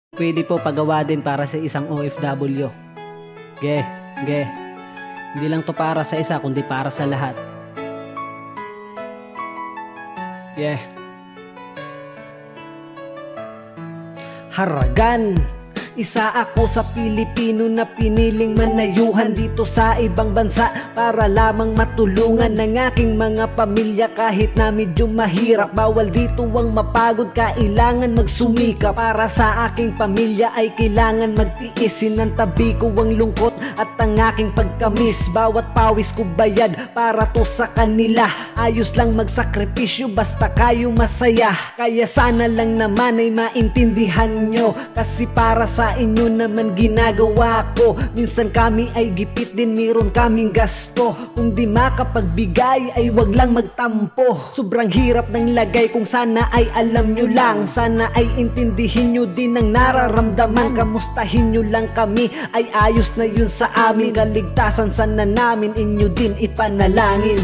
Pwede po pagawa din para sa isang OFW. Ge. Hindi lang to para sa isa, kundi para sa lahat. Haragan. Isa ako sa Pilipino na piniling manayuhan dito sa ibang bansa para lamang matulungan ng aking mga pamilya kahit na medyo mahirap. Bawal dito ang mapagod, kailangan magsumika. Para sa aking pamilya ay kailangan magtiis. Sinantabi ko ang lungkot at ang aking pagkamis. Bawat pawis ko bayad para to sa kanila. Ayos lang magsakripisyo basta kayo masaya. Kaya sana lang naman ay maintindihan nyo, kasi para sa inyo naman ginagawa ko. Minsan kami ay gipit din, meron kaming gasto. Kung di makapagbigay ay wag lang magtampo. Sobrang hirap ng lagay, kung sana ay alam nyo lang. Sana ay intindihin nyo din ang nararamdaman. Kamustahin nyo lang kami, ay ayos na yun sa amin. Kaligtasan sana namin inyo din ipanalangin.